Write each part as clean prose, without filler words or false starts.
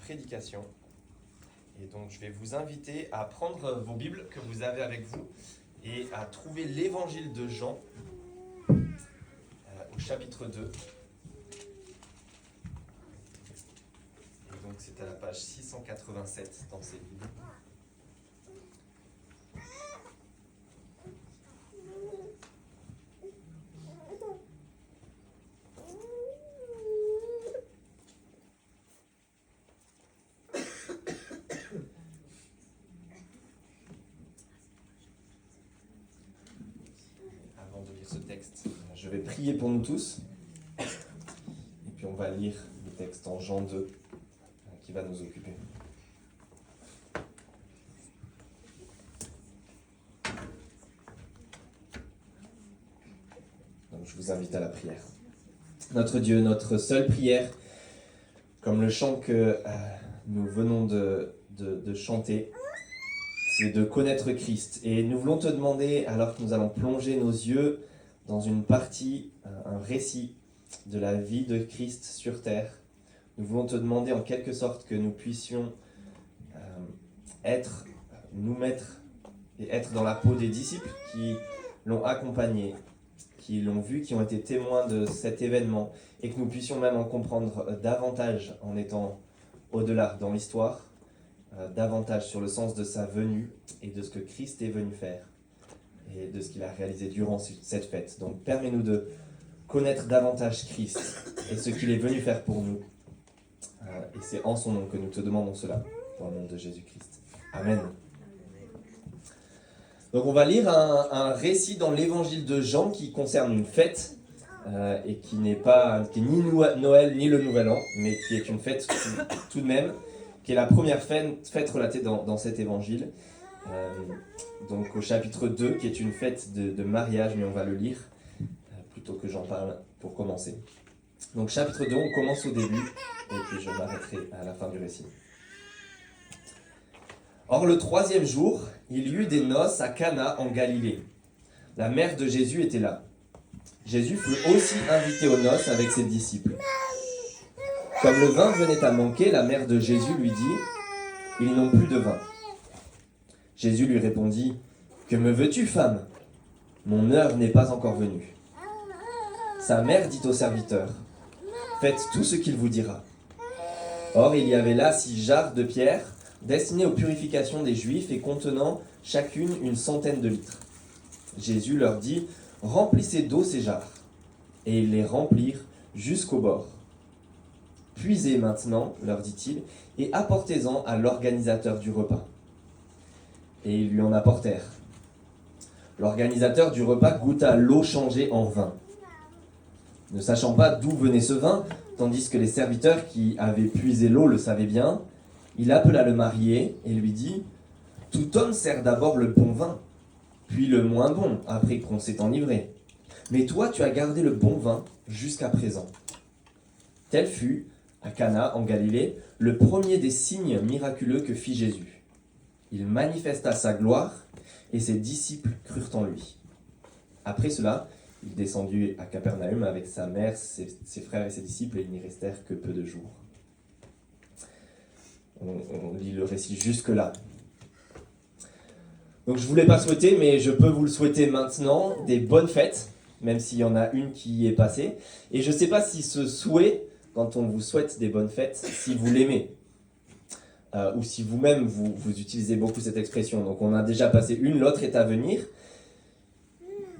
prédication. Et donc je vais vous inviter à prendre vos Bibles que vous avez avec vous et à trouver l'évangile de Jean au chapitre 2. Et donc c'est à la page 687 dans ces Bibles. Je vais prier pour nous tous, et puis on va lire le texte en Jean 2 qui va nous occuper. Donc je vous invite à la prière. Notre Dieu, notre seule prière, comme le chant que nous venons de chanter, c'est de connaître Christ. Et nous voulons te demander, alors que nous allons plonger nos yeux dans une partie, un récit de la vie de Christ sur terre, nous voulons te demander en quelque sorte que nous puissions nous mettre et être dans la peau des disciples qui l'ont accompagné, qui l'ont vu, qui ont été témoins de cet événement, et que nous puissions même en comprendre davantage en étant au-delà dans l'histoire, davantage sur le sens de sa venue et de ce que Christ est venu faire et de ce qu'il a réalisé durant cette fête. Donc permets-nous de connaître davantage Christ et ce qu'il est venu faire pour nous. Et c'est en son nom que nous te demandons cela, dans le nom de Jésus-Christ. Amen. Donc on va lire un récit dans l'évangile de Jean qui concerne une fête, et qui n'est ni Noël ni le Nouvel An, mais qui est une fête tout de même, qui est la première fête relatée dans cet évangile. Donc au chapitre 2, qui est une fête de mariage, mais on va le lire plutôt que j'en parle pour commencer. Donc chapitre 2, on commence au début, et puis je m'arrêterai à la fin du récit. Or le 3e jour, il y eut des noces à Cana en Galilée. La mère de Jésus était là. Jésus fut aussi invité aux noces avec ses disciples. Comme le vin venait à manquer, la mère de Jésus lui dit « Ils n'ont plus de vin. » Jésus lui répondit « Que me veux-tu, femme ? Mon heure n'est pas encore venue. » Sa mère dit au serviteur « Faites tout ce qu'il vous dira. » Or, il y avait là 6 jarres de pierre destinées aux purifications des Juifs et contenant chacune une centaine de litres. Jésus leur dit « Remplissez d'eau ces jarres. » Et ils les remplirent jusqu'au bord. « Puisez maintenant, leur dit-il, et apportez-en à l'organisateur du repas. » Et ils lui en apportèrent. L'organisateur du repas goûta l'eau changée en vin. Ne sachant pas d'où venait ce vin, tandis que les serviteurs qui avaient puisé l'eau le savaient bien, il appela le marié et lui dit « Tout homme sert d'abord le bon vin, puis le moins bon, après qu'on s'est enivré. Mais toi, tu as gardé le bon vin jusqu'à présent. » Tel fut, à Cana, en Galilée, le premier des signes miraculeux que fit Jésus. Il manifesta sa gloire, et ses disciples crurent en lui. Après cela, il descendit à Capernaum avec sa mère, ses frères et ses disciples, et ils n'y restèrent que peu de jours. On lit le récit jusque-là. Donc je ne vous l'ai pas souhaité, mais je peux vous le souhaiter maintenant, des bonnes fêtes, même s'il y en a une qui est passée. Et je ne sais pas si ce souhait, quand on vous souhaite des bonnes fêtes, si vous l'aimez. Ou si vous-même, vous utilisez beaucoup cette expression. Donc on a déjà passé une, l'autre est à venir.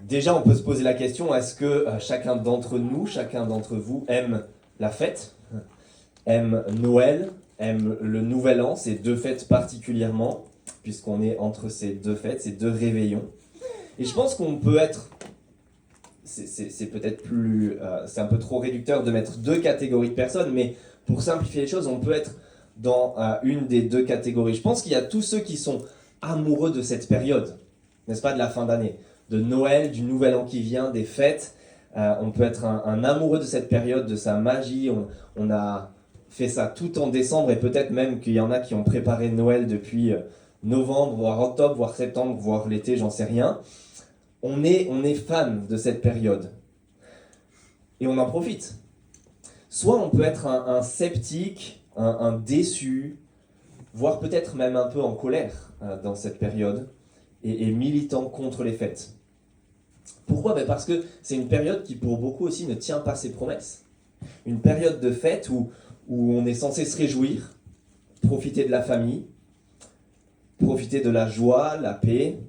Déjà, on peut se poser la question, est-ce que chacun d'entre nous, chacun d'entre vous aime la fête, aime Noël, aime le Nouvel An, ces deux fêtes particulièrement, puisqu'on est entre ces deux fêtes, ces deux réveillons. Et je pense qu'on peut être, c'est peut-être plus, c'est un peu trop réducteur de mettre deux catégories de personnes, mais pour simplifier les choses, on peut être dans une des deux catégories. Je pense qu'il y a tous ceux qui sont amoureux de cette période, n'est-ce pas, de la fin d'année, de Noël, du Nouvel An qui vient, des fêtes. On peut être un amoureux de cette période, de sa magie. On a fait ça tout en décembre, et peut-être même qu'il y en a qui ont préparé Noël depuis novembre, voire octobre, voire septembre, voire l'été, j'en sais rien. On est fan de cette période. Et on en profite. soit on peut être un sceptique, un déçu, voire peut-être même un peu en colère dans cette période, et militant contre les fêtes. Pourquoi ? Parce que c'est une période qui pour beaucoup aussi ne tient pas ses promesses. Une période de fête où on est censé se réjouir, profiter de la famille, profiter de la joie, la paix.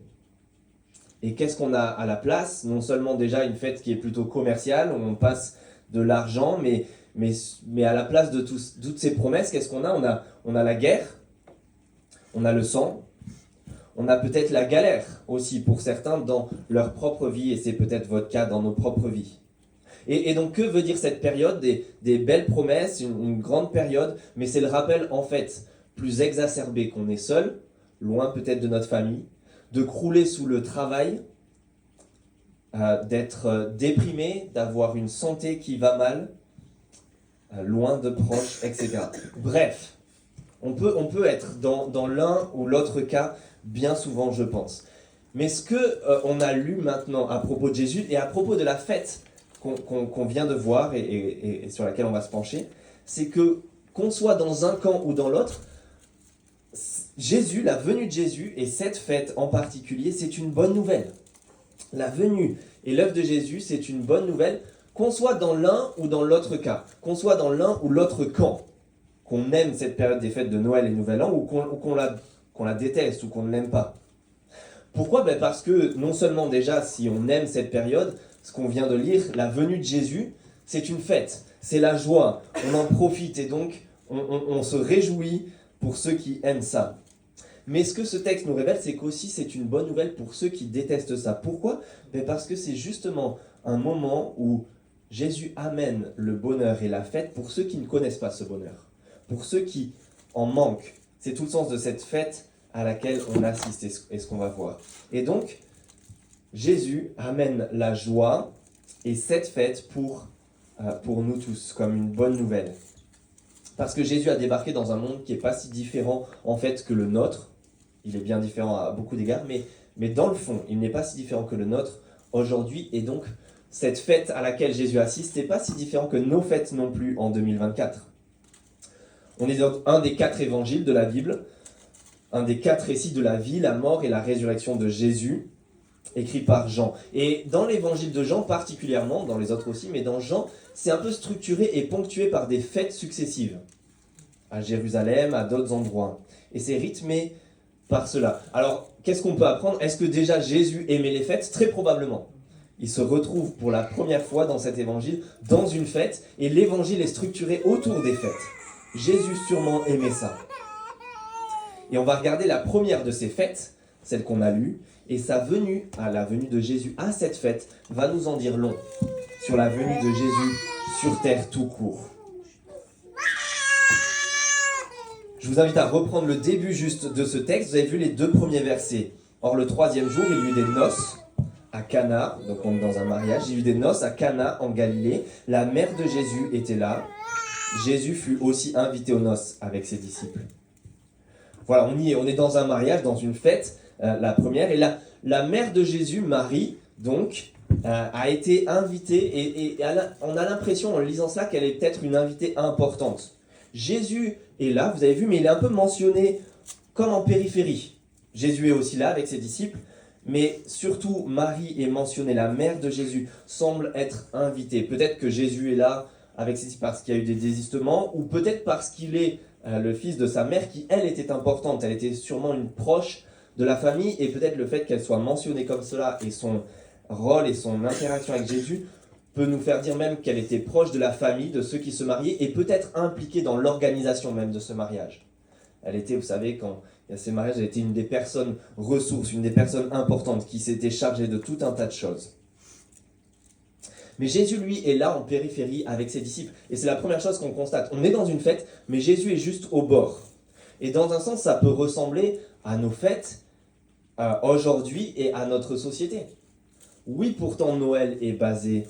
Et qu'est-ce qu'on a à la place ? Non seulement déjà une fête qui est plutôt commerciale, où on passe de l'argent, mais à la place de toutes ces promesses, qu'est-ce qu'on a ? On a la guerre, on a le sang, on a peut-être la galère aussi pour certains dans leur propre vie, et c'est peut-être votre cas dans nos propres vies. Et donc que veut dire cette période ? Des belles promesses, une grande période, mais c'est le rappel en fait plus exacerbé qu'on est seul, loin peut-être de notre famille, de crouler sous le travail, d'être déprimé, d'avoir une santé qui va mal, loin de proches, etc. Bref, on peut être dans l'un ou l'autre cas bien souvent, je pense. Mais ce qu'on a lu maintenant à propos de Jésus et à propos de la fête qu'on vient de voir et sur laquelle on va se pencher, c'est que qu'on soit dans un camp ou dans l'autre, Jésus, la venue de Jésus et cette fête en particulier, c'est une bonne nouvelle. La venue et l'œuvre de Jésus, c'est une bonne nouvelle, qu'on soit dans l'un ou dans l'autre cas, qu'on soit dans l'un ou l'autre camp, qu'on aime cette période des fêtes de Noël et Nouvel An ou qu'on la déteste ou qu'on ne l'aime pas. Pourquoi ? Parce que non seulement déjà, si on aime cette période, ce qu'on vient de lire, la venue de Jésus, c'est une fête, c'est la joie, on en profite et donc on se réjouit pour ceux qui aiment ça. Mais ce que ce texte nous révèle, c'est qu'aussi c'est une bonne nouvelle pour ceux qui détestent ça. Pourquoi ? Parce que c'est justement un moment où Jésus amène le bonheur et la fête pour ceux qui ne connaissent pas ce bonheur, pour ceux qui en manquent. C'est tout le sens de cette fête à laquelle on assiste et ce qu'on va voir. Et donc, Jésus amène la joie et cette fête pour nous tous, comme une bonne nouvelle. Parce que Jésus a débarqué dans un monde qui n'est pas si différent en fait que le nôtre. Il est bien différent à beaucoup d'égards, mais dans le fond, il n'est pas si différent que le nôtre aujourd'hui. Et donc, cette fête à laquelle Jésus assiste n'est pas si différent que nos fêtes non plus en 2024. On est dans un des 4 évangiles de la Bible, un des 4 récits de la vie, la mort et la résurrection de Jésus, écrit par Jean. Et dans l'évangile de Jean particulièrement, dans les autres aussi, mais dans Jean, c'est un peu structuré et ponctué par des fêtes successives, à Jérusalem, à d'autres endroits. Et c'est rythmé par cela. Alors, qu'est-ce qu'on peut apprendre ? Est-ce que déjà Jésus aimait les fêtes ? Très probablement. Il se retrouve pour la première fois dans cet évangile, dans une fête, et l'évangile est structuré autour des fêtes. Jésus sûrement aimait ça. Et on va regarder la première de ces fêtes, celle qu'on a lue, et sa venue, la venue de Jésus à cette fête, va nous en dire long sur la venue de Jésus sur terre tout court. Je vous invite à reprendre le début juste de ce texte. Vous avez vu les 2 premiers versets. Or, le 3e jour, il y eut des noces à Cana, donc on est dans un mariage. Il y eut des noces à Cana en Galilée. La mère de Jésus était là. Jésus fut aussi invité aux noces avec ses disciples. Voilà, on y est. On est dans un mariage, dans une fête, la première. Et la mère de Jésus, Marie, donc, a été invitée. Et on a l'impression, en lisant cela, qu'elle est peut-être une invitée importante. Jésus est là, vous avez vu, mais il est un peu mentionné comme en périphérie. Jésus est aussi là avec ses disciples, mais surtout Marie est mentionnée, la mère de Jésus semble être invitée. Peut-être que Jésus est là avec ses disciples parce qu'il y a eu des désistements, ou peut-être parce qu'il est le fils de sa mère qui, elle, était importante. Elle était sûrement une proche de la famille, et peut-être le fait qu'elle soit mentionnée comme cela, et son rôle et son interaction avec Jésus, peut nous faire dire même qu'elle était proche de la famille, de ceux qui se mariaient, et peut-être impliquée dans l'organisation même de ce mariage. Elle était, vous savez, quand il y a ces mariages, elle était une des personnes ressources, une des personnes importantes qui s'était chargée de tout un tas de choses. Mais Jésus, lui, est là en périphérie avec ses disciples. Et c'est la première chose qu'on constate. On est dans une fête, mais Jésus est juste au bord. Et dans un sens, ça peut ressembler à nos fêtes aujourd'hui et à notre société. Oui, pourtant, Noël est basé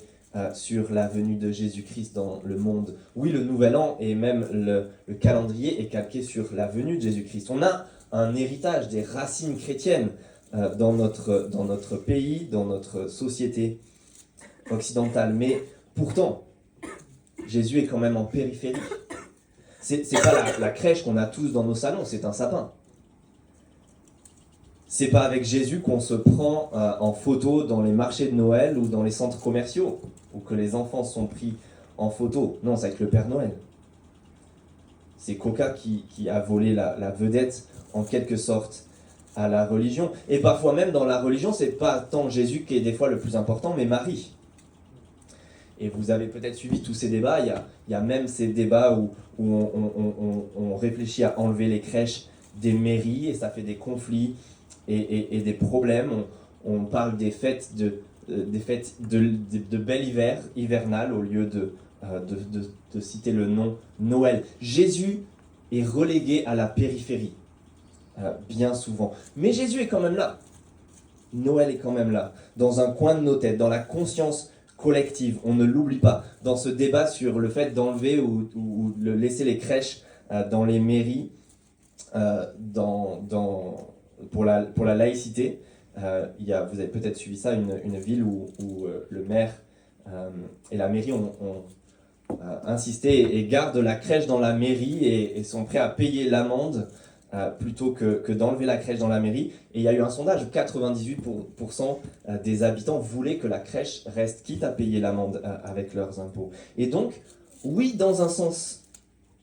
sur la venue de Jésus-Christ dans le monde. Oui, le Nouvel An et même le calendrier est calqué sur la venue de Jésus-Christ. On a un héritage, des racines chrétiennes dans notre pays, dans notre société occidentale. Mais pourtant, Jésus est quand même en périphérie. C'est pas la crèche qu'on a tous dans nos salons, c'est un sapin. C'est pas avec Jésus qu'on se prend en photo dans les marchés de Noël ou dans les centres commerciaux, ou que les enfants sont pris en photo. Non, c'est avec le Père Noël. C'est Coca qui a volé la vedette, en quelque sorte, à la religion. Et parfois même dans la religion, c'est pas tant Jésus qui est des fois le plus important, mais Marie. Et vous avez peut-être suivi tous ces débats. Il y a même ces débats où on réfléchit à enlever les crèches des mairies, et ça fait des conflits et des problèmes. On parle des fêtes de bel hiver, hivernales, au lieu de citer le nom Noël. Jésus est relégué à la périphérie, bien souvent. Mais Jésus est quand même là. Noël est quand même là, dans un coin de nos têtes, dans la conscience collective. On ne l'oublie pas. Dans ce débat sur le fait d'enlever ou de laisser les crèches dans les mairies, pour la laïcité, vous avez peut-être suivi ça, une ville où le maire et la mairie ont insisté et gardent la crèche dans la mairie et sont prêts à payer l'amende plutôt que d'enlever la crèche dans la mairie. Et il y a eu un sondage où 98% des habitants voulaient que la crèche reste, quitte à payer l'amende avec leurs impôts. Et donc, oui, dans un sens,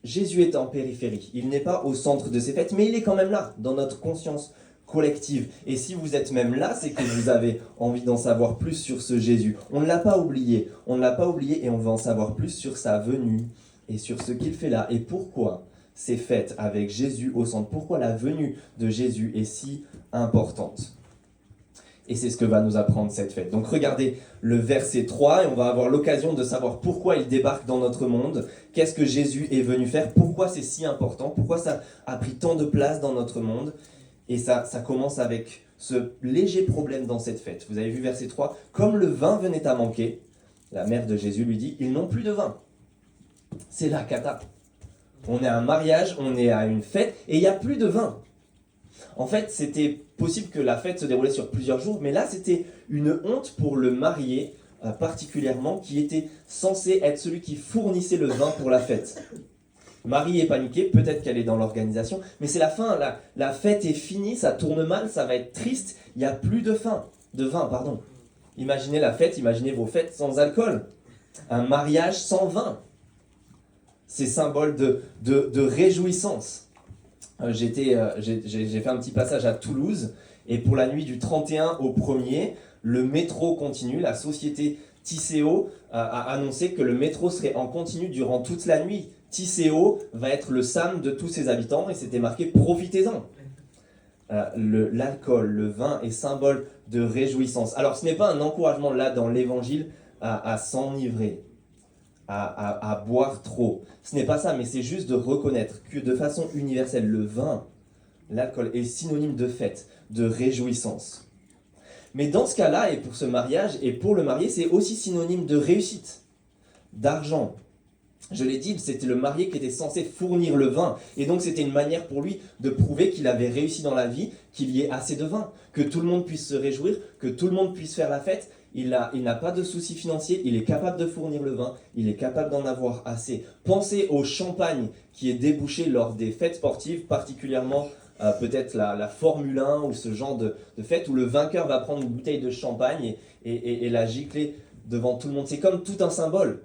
Jésus est en périphérie. Il n'est pas au centre de ces fêtes, mais il est quand même là, dans notre conscience collective. Et si vous êtes même là, c'est que vous avez envie d'en savoir plus sur ce Jésus. On ne l'a pas oublié. On ne l'a pas oublié et on veut en savoir plus sur sa venue et sur ce qu'il fait là. Et pourquoi ces fêtes avec Jésus au centre, pourquoi la venue de Jésus est si importante. Et c'est ce que va nous apprendre cette fête. Donc regardez le verset 3 et on va avoir l'occasion de savoir pourquoi il débarque dans notre monde, qu'est-ce que Jésus est venu faire, pourquoi c'est si important, pourquoi ça a pris tant de place dans notre monde. Et ça commence avec ce léger problème dans cette fête. Vous avez vu verset 3, comme le vin venait à manquer, la mère de Jésus lui dit, ils n'ont plus de vin. C'est la cata. On est à un mariage, on est à une fête et il n'y a plus de vin. En fait, c'était possible que la fête se déroulait sur plusieurs jours, mais là, c'était une honte pour le marié, particulièrement, qui était censé être celui qui fournissait le vin pour la fête. Marie est paniquée, peut-être qu'elle est dans l'organisation, mais c'est la fin, la fête est finie, ça tourne mal, ça va être triste, il n'y a plus de vin. Imaginez la fête, imaginez vos fêtes sans alcool, un mariage sans vin. C'est symbole de réjouissance. J'ai fait un petit passage à Toulouse, et pour la nuit du 31 au 1er, le métro continue, la société Tisséo a annoncé que le métro serait en continu durant toute la nuit. Tisséo va être le SAM de tous ses habitants, et c'était marqué « Profitez-en ». L'alcool, le vin est symbole de réjouissance. Alors ce n'est pas un encouragement là dans l'évangile à s'enivrer, à boire trop. Ce n'est pas ça, mais c'est juste de reconnaître que de façon universelle, le vin, l'alcool est synonyme de fête, de réjouissance. Mais dans ce cas-là, et pour ce mariage, et pour le marié, c'est aussi synonyme de réussite, d'argent. Je l'ai dit, c'était le marié qui était censé fournir le vin. Et donc c'était une manière pour lui de prouver qu'il avait réussi dans la vie, qu'il y ait assez de vin, que tout le monde puisse se réjouir, que tout le monde puisse faire la fête. Il n'a pas de soucis financiers, il est capable de fournir le vin, il est capable d'en avoir assez. Pensez au champagne qui est débouché lors des fêtes sportives, particulièrement peut-être la Formule 1 ou ce genre de fête où le vainqueur va prendre une bouteille de champagne et la gicler devant tout le monde. C'est comme tout un symbole.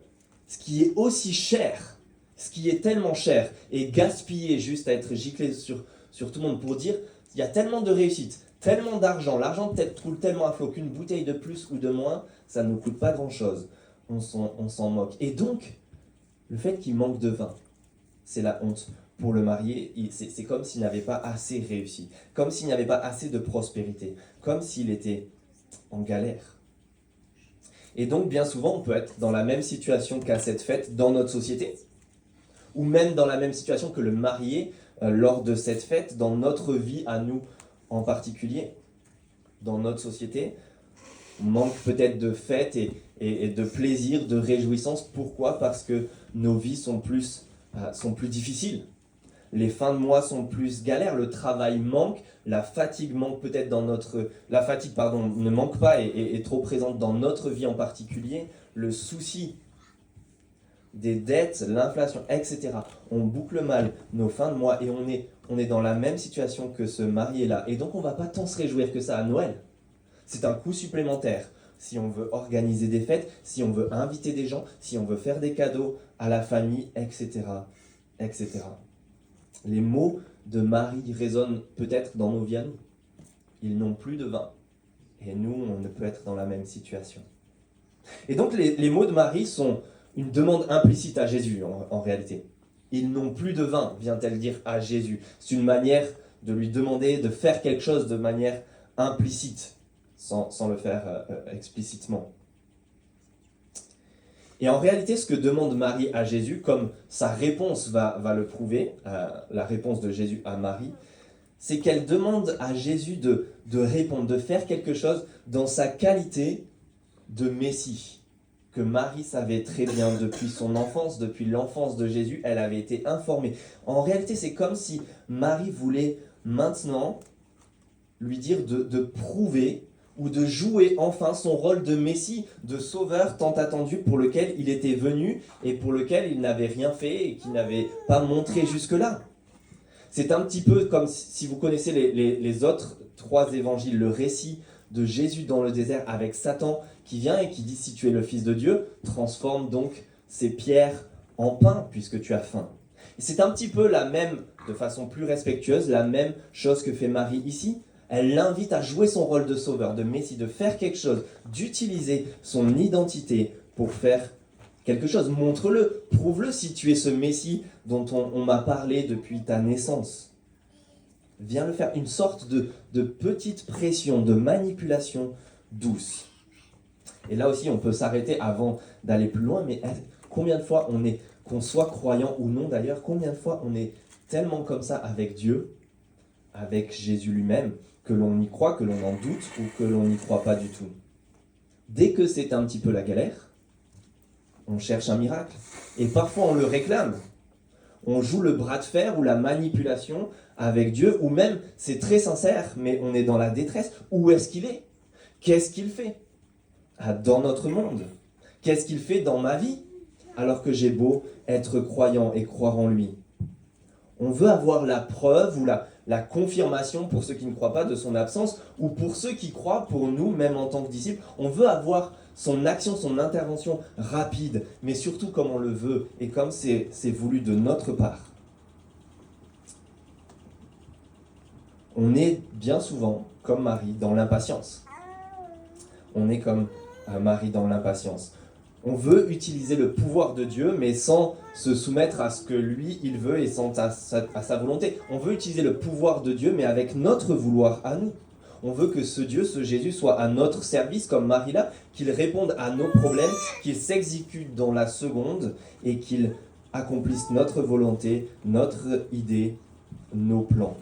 Ce qui est aussi cher, ce qui est tellement cher et gaspillé juste à être giclé sur tout le monde pour dire il y a tellement de réussite, tellement d'argent, l'argent peut-être coule tellement à flot qu'une bouteille de plus ou de moins, ça ne nous coûte pas grand-chose. On s'en moque. Et donc, le fait qu'il manque de vin, c'est la honte pour le marié. C'est comme s'il n'avait pas assez réussi, comme s'il n'y avait pas assez de prospérité, comme s'il était en galère. Et donc, bien souvent, on peut être dans la même situation qu'à cette fête dans notre société, ou même dans la même situation que le marié lors de cette fête, dans notre vie à nous en particulier, dans notre société. On manque peut-être de fêtes et de plaisir, de réjouissance. Pourquoi ? Parce que nos vies sont plus difficiles. Les fins de mois sont plus galères, le travail manque, la fatigue manque peut-être ne manque pas et est trop présente dans notre vie en particulier. Le souci des dettes, l'inflation, etc. On boucle mal nos fins de mois et on est dans la même situation que ce marié-là. Et donc on ne va pas tant se réjouir que ça à Noël. C'est un coût supplémentaire. Si on veut organiser des fêtes, si on veut inviter des gens, si on veut faire des cadeaux à la famille, etc. etc. Les mots de Marie résonnent peut-être dans nos vies à nous. Ils n'ont plus de vin. Et nous, on ne peut être dans la même situation. Et donc les mots de Marie sont une demande implicite à Jésus en réalité. Ils n'ont plus de vin, vient-elle dire à Jésus. C'est une manière de lui demander de faire quelque chose de manière implicite, sans le faire explicitement. Et en réalité, ce que demande Marie à Jésus, comme sa réponse va le prouver, la réponse de Jésus à Marie, c'est qu'elle demande à Jésus de répondre, de faire quelque chose dans sa qualité de Messie, que Marie savait très bien depuis son enfance, depuis l'enfance de Jésus, elle avait été informée. En réalité, c'est comme si Marie voulait maintenant lui dire de prouver ou de jouer enfin son rôle de Messie, de sauveur tant attendu pour lequel il était venu et pour lequel il n'avait rien fait et qu'il n'avait pas montré jusque-là. C'est un petit peu comme si vous connaissez les autres 3 évangiles, le récit de Jésus dans le désert avec Satan qui vient et qui dit si tu es le Fils de Dieu, transforme donc ces pierres en pain puisque tu as faim. Et c'est un petit peu la même, de façon plus respectueuse, la même chose que fait Marie ici. Elle l'invite à jouer son rôle de sauveur, de Messie, de faire quelque chose, d'utiliser son identité pour faire quelque chose. Montre-le, prouve-le si tu es ce Messie dont on m'a parlé depuis ta naissance. Viens le faire, une sorte de petite pression, de manipulation douce. Et là aussi, on peut s'arrêter avant d'aller plus loin, mais combien de fois qu'on soit croyant ou non d'ailleurs, combien de fois on est tellement comme ça avec Dieu, avec Jésus lui-même, que l'on y croit, que l'on en doute ou que l'on n'y croit pas du tout. Dès que c'est un petit peu la galère, on cherche un miracle. Et parfois on le réclame. On joue le bras de fer ou la manipulation avec Dieu, ou même c'est très sincère, mais on est dans la détresse. Où est-ce qu'il est ? Qu'est-ce qu'il fait ? Dans notre monde. Qu'est-ce qu'il fait dans ma vie ? Alors que j'ai beau être croyant et croire en lui. On veut avoir la preuve ou la confirmation pour ceux qui ne croient pas de son absence, ou pour ceux qui croient, pour nous, même en tant que disciples, on veut avoir son action, son intervention rapide, mais surtout comme on le veut et comme c'est voulu de notre part. On est bien souvent, comme Marie, dans l'impatience. On est comme Marie dans l'impatience. On veut utiliser le pouvoir de Dieu, mais sans se soumettre à ce que lui, il veut et sans à sa volonté. On veut utiliser le pouvoir de Dieu, mais avec notre vouloir à nous. On veut que ce Dieu, ce Jésus, soit à notre service, comme Marie là, qu'il réponde à nos problèmes, qu'il s'exécute dans la seconde et qu'il accomplisse notre volonté, notre idée, nos plans.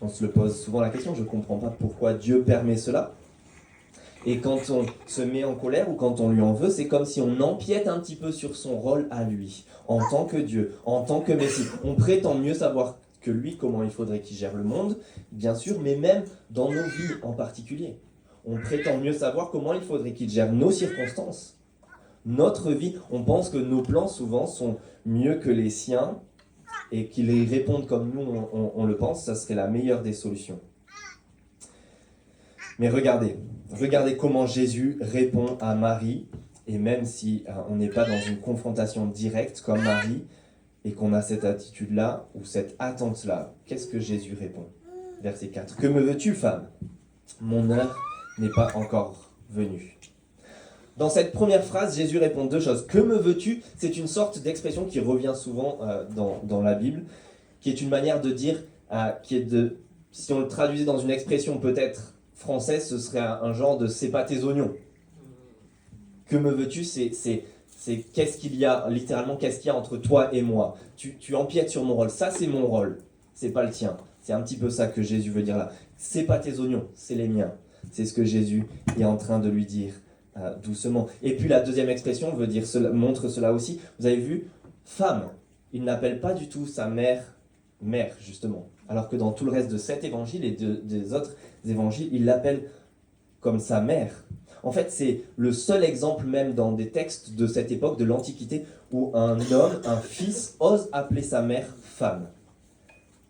On se le pose souvent la question, je ne comprends pas pourquoi Dieu permet cela. Et quand on se met en colère ou quand on lui en veut, c'est comme si on empiète un petit peu sur son rôle à lui, en tant que Dieu, en tant que Messie. On prétend mieux savoir que lui comment il faudrait qu'il gère le monde, bien sûr, mais même dans nos vies en particulier. On prétend mieux savoir comment il faudrait qu'il gère nos circonstances, notre vie. On pense que nos plans souvent sont mieux que les siens et qu'il y répondent comme nous on le pense, ça serait la meilleure des solutions. Mais regardez comment Jésus répond à Marie, et même si on n'est pas dans une confrontation directe comme Marie, et qu'on a cette attitude-là, ou cette attente-là, qu'est-ce que Jésus répond ? Verset 4. « Que me veux-tu, femme ? Mon heure n'est pas encore venue. » Dans cette première phrase, Jésus répond 2 choses. « Que me veux-tu » c'est une sorte d'expression qui revient souvent dans la Bible, qui est une manière de dire, si on le traduisait dans une expression peut-être française, ce serait un genre de « c'est pas tes oignons ». « Que me veux-tu » c'est qu'est-ce qu'il y a, littéralement, qu'est-ce qu'il y a entre toi et moi. Tu empiètes sur mon rôle. Ça, c'est mon rôle. C'est pas le tien. C'est un petit peu ça que Jésus veut dire là. C'est pas tes oignons, c'est les miens. C'est ce que Jésus est en train de lui dire doucement. Et puis la deuxième expression montre cela aussi. Vous avez vu, femme. Il n'appelle pas du tout sa mère, justement. Alors que dans tout le reste de cet évangile et des autres évangiles, il l'appelle comme sa mère. En fait, c'est le seul exemple même dans des textes de cette époque, de l'Antiquité, où un homme, un fils, ose appeler sa mère femme.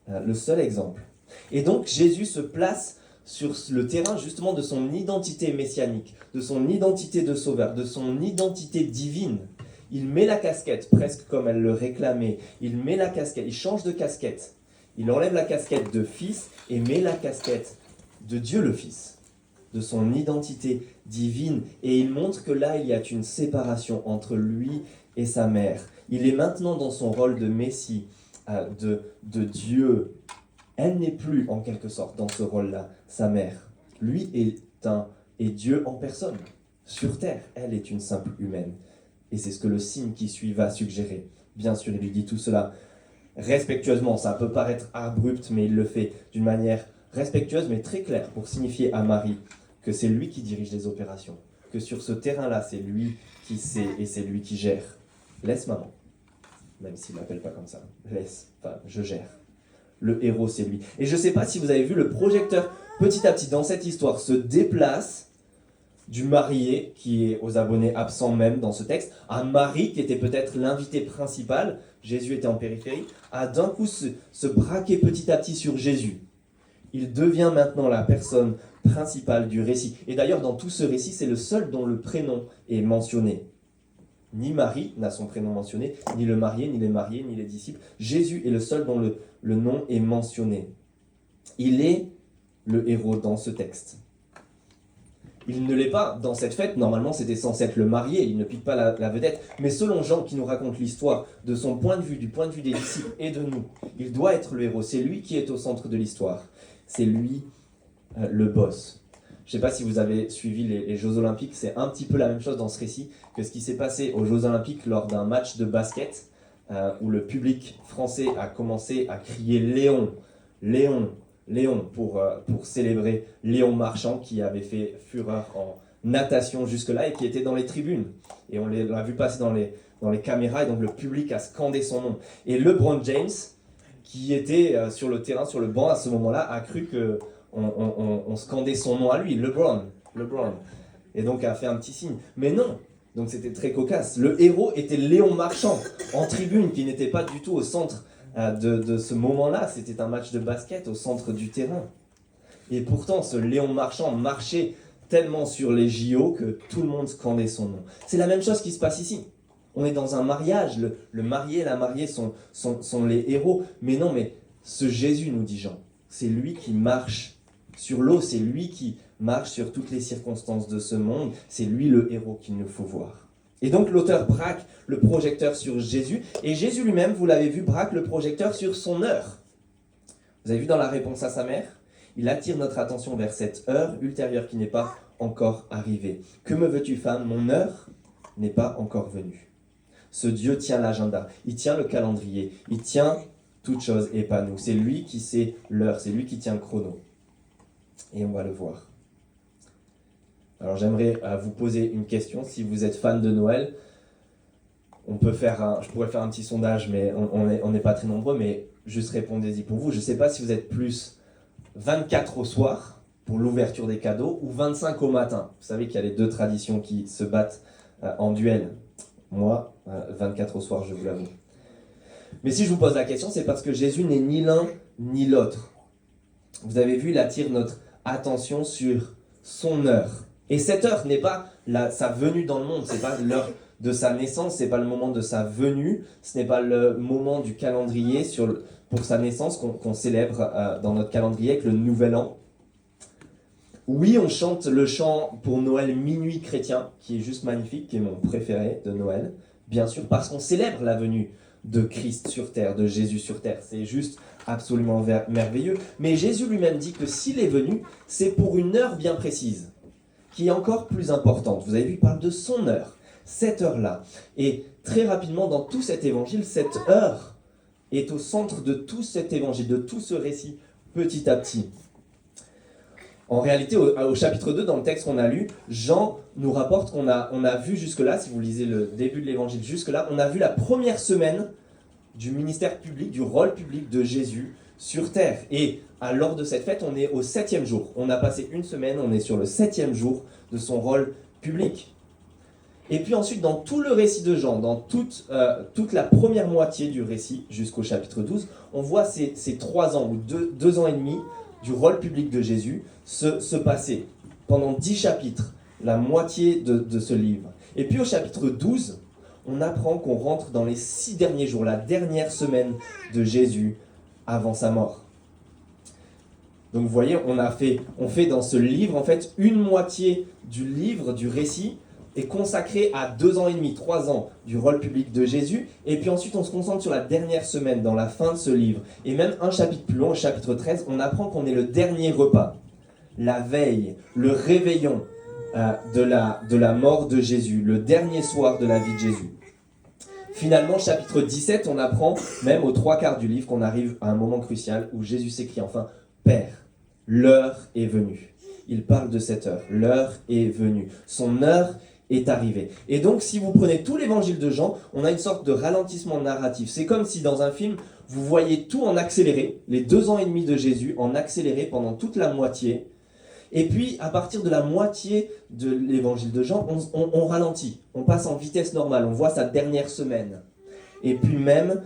Le seul exemple. Et donc Jésus se place sur le terrain justement de son identité messianique, de son identité de sauveur, de son identité divine. Il met la casquette, presque comme elle le réclamait. Il met la casquette, il change de casquette. Il enlève la casquette de fils et met la casquette de Dieu le Fils, de son identité divine. Et il montre que là, il y a une séparation entre lui et sa mère. Il est maintenant dans son rôle de Messie, de Dieu. Elle n'est plus, en quelque sorte, dans ce rôle-là, sa mère. Lui est Dieu en personne, sur terre. Elle est une simple humaine. Et c'est ce que le signe qui suit va suggérer. Bien sûr, il lui dit tout cela respectueusement. Ça peut paraître abrupt, mais il le fait d'une manière respectueuse, mais très claire, pour signifier à Marie que c'est lui qui dirige les opérations. Que sur ce terrain-là, c'est lui qui sait et c'est lui qui gère. Laisse maman. Même s'il ne l'appelle pas comme ça. Laisse, enfin, je gère. Le héros, c'est lui. Et je ne sais pas si vous avez vu, le projecteur, petit à petit, dans cette histoire, se déplace du marié, qui est aux abonnés absents même dans ce texte, à Marie, qui était peut-être l'invité principal, Jésus était en périphérie, à d'un coup se braquer petit à petit sur Jésus. Il devient maintenant la personne principale du récit. Et d'ailleurs, dans tout ce récit, c'est le seul dont le prénom est mentionné. Ni Marie n'a son prénom mentionné, ni le marié, ni les mariés, ni les disciples. Jésus est le seul dont le nom est mentionné. Il est le héros dans ce texte. Il ne l'est pas dans cette fête. Normalement, c'était censé être le marié. Il ne pique pas la vedette. Mais selon Jean, qui nous raconte l'histoire de son point de vue, du point de vue des disciples et de nous, il doit être le héros. C'est lui qui est au centre de l'histoire. C'est lui le boss. Je ne sais pas si vous avez suivi les Jeux Olympiques. C'est un petit peu la même chose dans ce récit que ce qui s'est passé aux Jeux Olympiques lors d'un match de basket où le public français a commencé à crier Léon, Léon, Léon pour célébrer Léon Marchand qui avait fait fureur en natation jusque-là et qui était dans les tribunes. Et on l'a vu passer dans les caméras et donc le public a scandé son nom. Et LeBron James, qui était sur le terrain, sur le banc à ce moment-là, a cru qu'on scandait son nom à lui, LeBron. Et donc a fait un petit signe. Mais non, donc c'était très cocasse. Le héros était Léon Marchand, en tribune, qui n'était pas du tout au centre de ce moment-là. C'était un match de basket au centre du terrain. Et pourtant, ce Léon Marchand marchait tellement sur les JO que tout le monde scandait son nom. C'est la même chose qui se passe ici. On est dans un mariage, le marié et la mariée sont les héros. Mais non, mais ce Jésus, nous dit Jean, c'est lui qui marche sur l'eau, c'est lui qui marche sur toutes les circonstances de ce monde, c'est lui le héros qu'il nous faut voir. Et donc l'auteur braque le projecteur sur Jésus, et Jésus lui-même, vous l'avez vu, braque le projecteur sur son heure. Vous avez vu dans la réponse à sa mère, il attire notre attention vers cette heure ultérieure qui n'est pas encore arrivée. Que me veux-tu, femme? Mon heure n'est pas encore venue. Ce Dieu tient l'agenda, il tient le calendrier, il tient toute chose et pas nous. C'est lui qui sait l'heure, c'est lui qui tient le chrono. Et on va le voir. Alors j'aimerais vous poser une question. Si vous êtes fan de Noël, je pourrais faire un petit sondage, mais on n'est pas très nombreux, mais juste répondez-y pour vous. Je ne sais pas si vous êtes plus 24 au soir pour l'ouverture des cadeaux ou 25 au matin. Vous savez qu'il y a les deux traditions qui se battent en duel. Moi, 24 au soir, je vous l'avoue. Mais si je vous pose la question, c'est parce que Jésus n'est ni l'un ni l'autre. Vous avez vu, il attire notre attention sur son heure. Et cette heure n'est pas sa venue dans le monde, ce n'est pas l'heure de sa naissance, ce n'est pas le moment de sa venue, ce n'est pas le moment du calendrier pour sa naissance qu'on célèbre dans notre calendrier avec le Nouvel An. Oui, on chante le chant pour Noël Minuit chrétien, qui est juste magnifique, qui est mon préféré de Noël, bien sûr, parce qu'on célèbre la venue de Christ sur terre, de Jésus sur terre. C'est juste absolument merveilleux. Mais Jésus lui-même dit que s'il est venu, c'est pour une heure bien précise, qui est encore plus importante. Vous avez vu, il parle de son heure, cette heure-là. Et très rapidement, dans tout cet évangile, cette heure est au centre de tout cet évangile, de tout ce récit, petit à petit. En réalité, au chapitre 2, dans le texte qu'on a lu, Jean nous rapporte qu'on a vu jusque-là, si vous lisez le début de l'évangile jusque-là, on a vu la première semaine du ministère public, du rôle public de Jésus sur terre. Et lors de cette fête, on est au 7e jour. On a passé une semaine, on est sur le 7e jour de son rôle public. Et puis ensuite, dans tout le récit de Jean, dans toute la première moitié du récit, jusqu'au chapitre 12, on voit ces 3 ans ou 2 ans et demi du rôle public de Jésus se passer. Pendant 10 chapitres, la moitié de ce livre. Et puis au chapitre 12, on apprend qu'on rentre dans les 6 derniers jours, la dernière semaine de Jésus avant sa mort. Donc vous voyez, on fait dans ce livre, en fait, une moitié du livre, du récit, est consacrée à 2 ans et demi, 3 ans du rôle public de Jésus. Et puis ensuite, on se concentre sur la dernière semaine, dans la fin de ce livre. Et même un chapitre plus long, au chapitre 13, on apprend qu'on est le dernier repas, la veille, le réveillon de la mort de Jésus, le dernier soir de la vie de Jésus. Finalement, chapitre 17, on apprend, même aux 3/4 du livre, qu'on arrive à un moment crucial où Jésus s'écrie enfin « Père, l'heure est venue ». Il parle de cette heure. L'heure est venue. Son heure est arrivée. Et donc, si vous prenez tout l'évangile de Jean, on a une sorte de ralentissement narratif. C'est comme si dans un film, vous voyez tout en accéléré, les 2 ans et demi de Jésus en accéléré pendant toute la moitié. Et puis, à partir de la moitié de l'évangile de Jean, on ralentit. On passe en vitesse normale. On voit sa dernière semaine. Et puis même,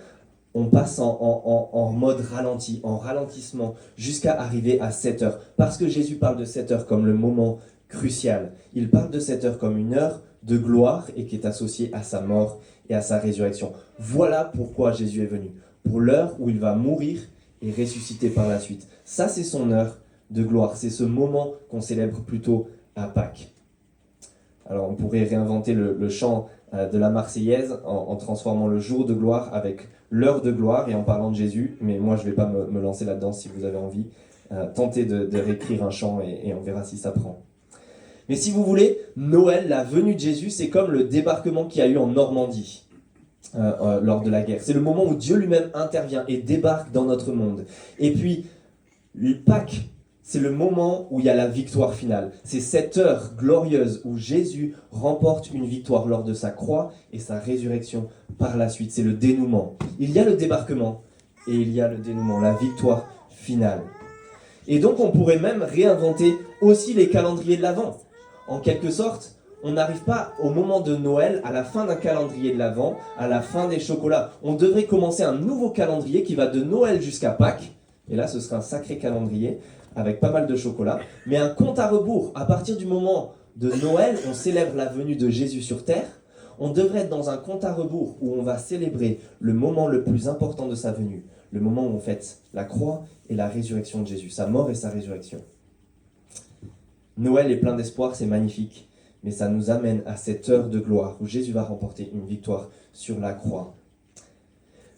on passe en mode ralenti, en ralentissement, jusqu'à arriver à 7 heures. Parce que Jésus parle de 7 heures comme le moment crucial. Il parle de 7 heures comme une heure de gloire et qui est associée à sa mort et à sa résurrection. Voilà pourquoi Jésus est venu. Pour l'heure où il va mourir et ressusciter par la suite. Ça, c'est son heure de gloire. C'est ce moment qu'on célèbre plutôt à Pâques. Alors, on pourrait réinventer le chant de la Marseillaise en transformant le jour de gloire avec l'heure de gloire et en parlant de Jésus, mais moi je ne vais pas me lancer là-dedans. Si vous avez envie, tentez de réécrire un chant et on verra si ça prend. Mais si vous voulez, Noël, la venue de Jésus, c'est comme le débarquement qu'il y a eu en Normandie lors de la guerre. C'est le moment où Dieu lui-même intervient et débarque dans notre monde. Et puis, Pâques, c'est le moment où il y a la victoire finale. C'est cette heure glorieuse où Jésus remporte une victoire lors de sa croix et sa résurrection par la suite. C'est le dénouement. Il y a le débarquement et il y a le dénouement, la victoire finale. Et donc on pourrait même réinventer aussi les calendriers de l'Avent. En quelque sorte, on n'arrive pas au moment de Noël, à la fin d'un calendrier de l'Avent, à la fin des chocolats. On devrait commencer un nouveau calendrier qui va de Noël jusqu'à Pâques. Et là, ce serait un sacré calendrier avec pas mal de chocolat. Mais un compte à rebours. À partir du moment de Noël, on célèbre la venue de Jésus sur terre. On devrait être dans un compte à rebours où on va célébrer le moment le plus important de sa venue. Le moment où on fête la croix et la résurrection de Jésus, sa mort et sa résurrection. Noël est plein d'espoir, c'est magnifique. Mais ça nous amène à cette heure de gloire où Jésus va remporter une victoire sur la croix.